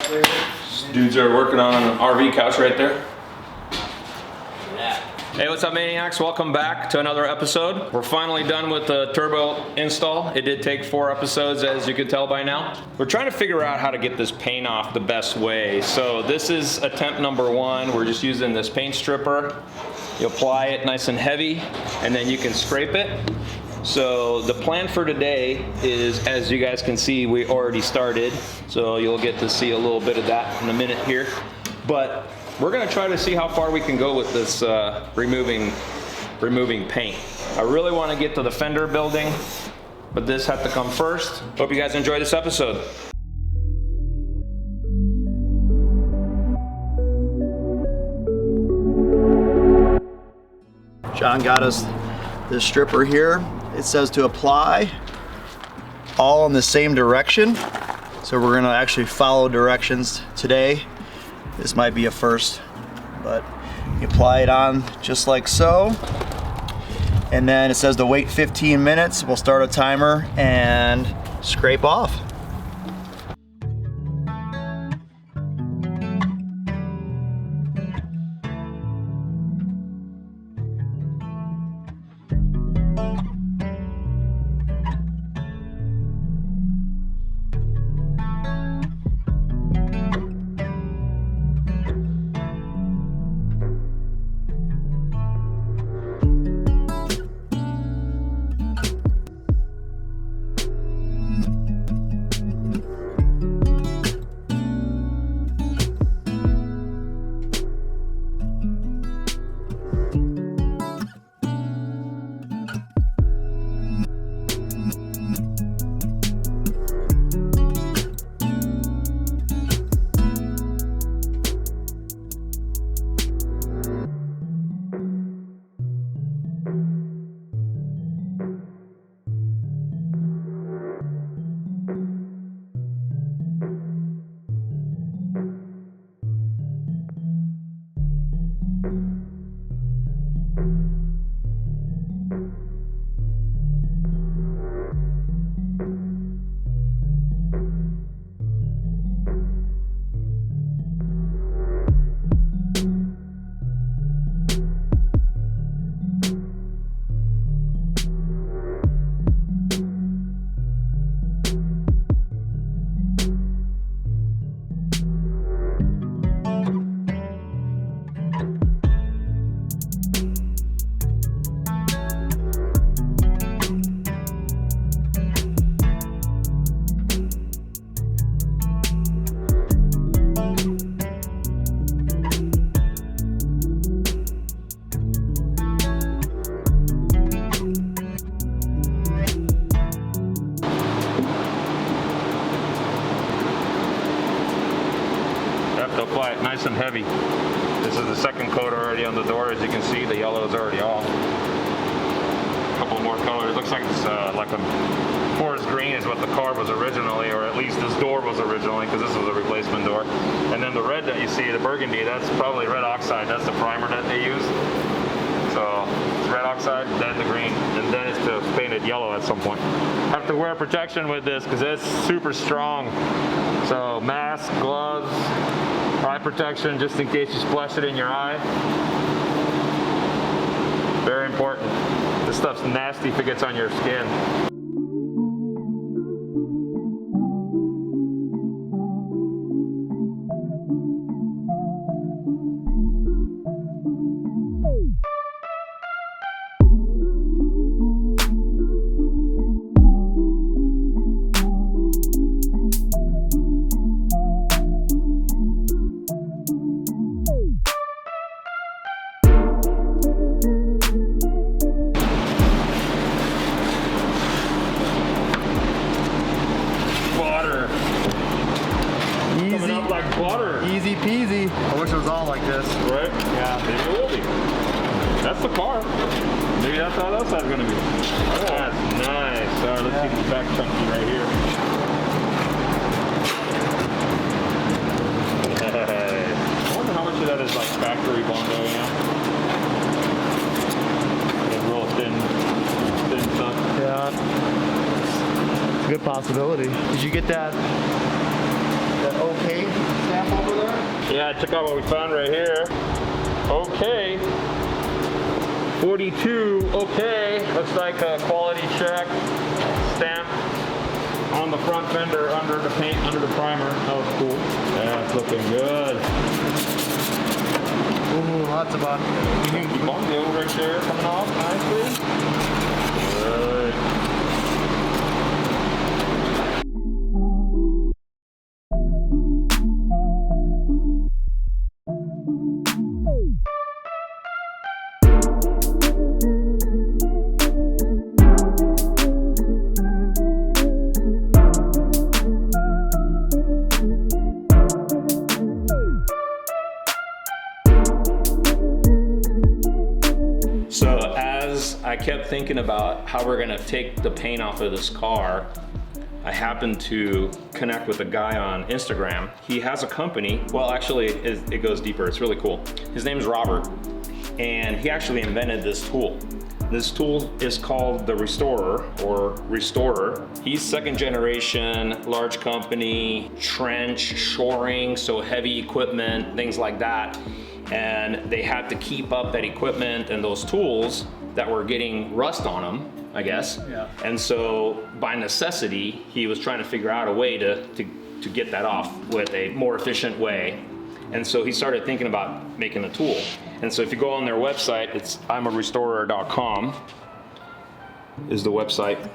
Dudes are working on an RV couch right there. Hey, what's up, Maniacs? Welcome back to another episode. We're finally done with the turbo install. It did take 4 episodes, as you can tell by now. We're trying to figure out how to get this paint off the best way. So this is attempt number 1. We're just using this paint stripper. You apply it nice and heavy, and then you can scrape it. So the plan for today is, as you guys can see, we already started. So you'll get to see a little bit of that in a minute here. But we're gonna try to see how far we can go with this removing paint. I really wanna get to the fender building, but this had to come first. Hope you guys enjoy this episode. John got us this stripper here. It says to apply all in the same direction. So we're gonna actually follow directions today. This might be a first, but you apply it on just like so. And then it says to wait 15 minutes. We'll start a timer and scrape off. Apply it nice and heavy. This is the second coat already on the door. As you can see, the yellow is already off. A couple more colors. It looks like it's like a forest green is what the car was originally, or at least this door was originally, because this was a replacement door. And then the red that you see, the burgundy, that's probably red oxide. That's the primer that they use. So it's red oxide, then the green, and then it's to painted yellow at some point. Have to wear protection with this because it's super strong. So mask, gloves, eye protection just in case you splash it in your eye. Very important. This stuff's nasty if it gets on your skin. Like butter. Easy peasy. I wish it was all like this. Right? Yeah. Maybe it will be. That's the car. Maybe that's how that side's going to be. Oh, that's nice. All right, let's see the back chunky right here. Hey. I wonder how much of that is like factory Bondo, you know? Like real thin stuff. Yeah. It's a good possibility. Did you get that okay Yeah, check out what we found right here. Okay. 42, okay. Looks like a quality check. Stamp on the front fender under the paint, under the primer. That was cool. That's looking good. Ooh, lots of on. Keep on the old right there coming off nicely. Good. So as I kept thinking about how we're gonna take the paint off of this car, I happened to connect with a guy on Instagram. He has a company, well actually it goes deeper, it's really cool. His name is Robert, and he actually invented this tool. This tool is called the Restorer, or Restorer. He's second generation, large company, trench, shoring, so heavy equipment, things like that. And they had to keep up that equipment and those tools that were getting rust on them, I guess. Yeah. And so by necessity, he was trying to figure out a way to get that off with a more efficient way. And so he started thinking about making a tool. And so if you go on their website, it's imarestorer.com is the website.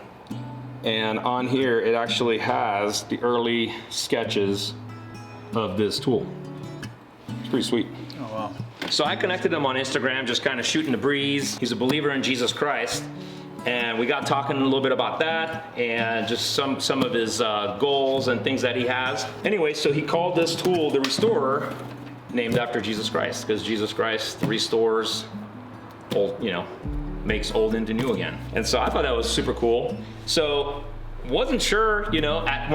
And on here, it actually has the early sketches of this tool. It's pretty sweet. Oh, wow. So I connected him on Instagram, just kind of shooting the breeze. He's a believer in Jesus Christ. And we got talking a little bit about that and just some of his goals and things that he has. Anyway, so he called this tool the Restorer, named after Jesus Christ, because Jesus Christ restores old, makes old into new again. And so I thought that was super cool. So wasn't sure, when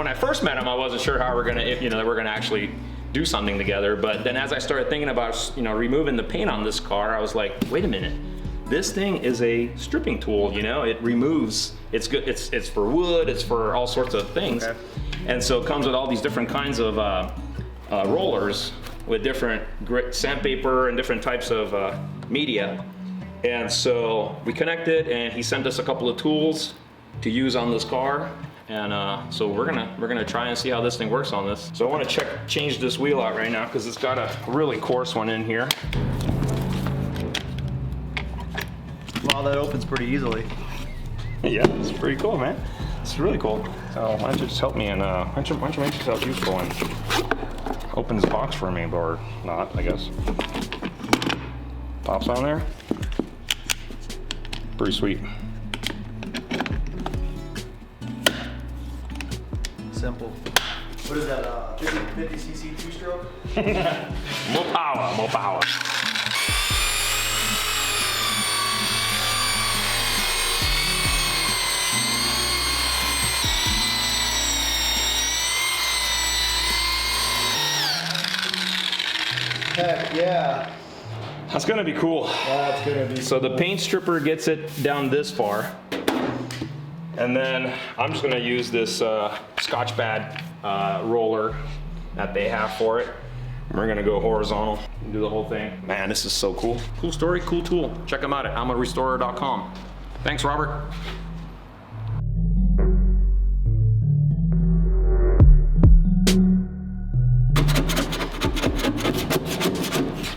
I first met him, I wasn't sure how we're gonna, that we're gonna actually do something together. But then as I started thinking about, removing the paint on this car, I was like, wait a minute. This thing is a stripping tool, it removes, it's good, it's for wood, it's for all sorts of things. Okay. And so it comes with all these different kinds of rollers with different grit, sandpaper and different types of media. And so we connected and he sent us a couple of tools to use on this car. And so we're gonna try and see how this thing works on this. So I wanna change this wheel out right now because it's got a really coarse one in here. Wow, that opens pretty easily. Yeah, it's pretty cool, man. It's really cool. So why don't you just help me and why don't you make yourself useful and open this box for me, or not, I guess. Pops on there. Pretty sweet. Simple. What is that, 50cc two-stroke? More power, more power. Heck yeah. That's gonna be cool. That's gonna be So the paint stripper gets it down this far. And then I'm just gonna use this Scotch pad roller that they have for it. We're gonna go horizontal and do the whole thing. Man, this is so cool. Cool story, cool tool. Check them out at imarestorer.com. Thanks, Robert.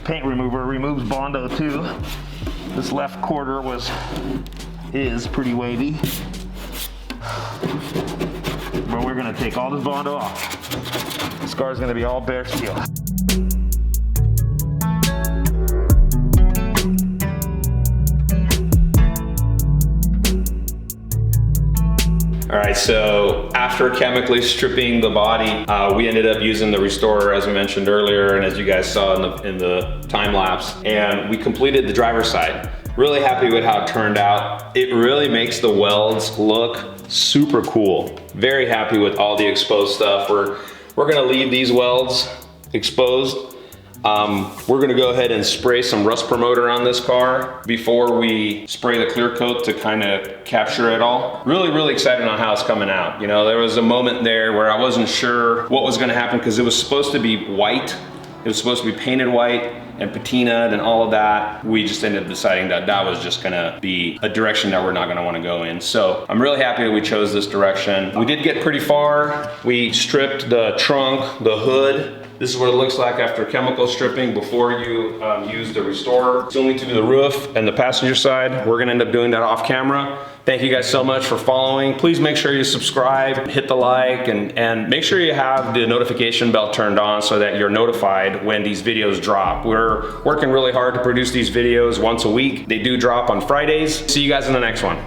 Paint remover removes Bondo too. This left quarter is pretty wavy. But we're gonna take all this Bondo off. This car's gonna be all bare steel. All right, so after chemically stripping the body, we ended up using the Restorer, as we mentioned earlier, and as you guys saw in the time lapse, and we completed the driver's side. Really happy with how it turned out. It really makes the welds look super cool. Very happy with all the exposed stuff. We're gonna leave these welds exposed. We're gonna go ahead and spray some rust promoter on this car before we spray the clear coat to kind of capture it all. Really excited on how it's coming out. There was a moment there where I wasn't sure what was gonna happen because it was supposed to be white It was supposed to be painted white and patinaed and all of that. We just ended up deciding that that was just gonna be a direction that we're not gonna wanna go in. So I'm really happy that we chose this direction. We did get pretty far. We stripped the trunk, the hood. This is what it looks like after chemical stripping before you use the restorer. Still need to do the roof and the passenger side. We're gonna end up doing that off camera. Thank you guys so much for following. Please make sure you subscribe, hit the like, and make sure you have the notification bell turned on so that you're notified when these videos drop. We're working really hard to produce these videos once a week. They do drop on Fridays. See you guys in the next one.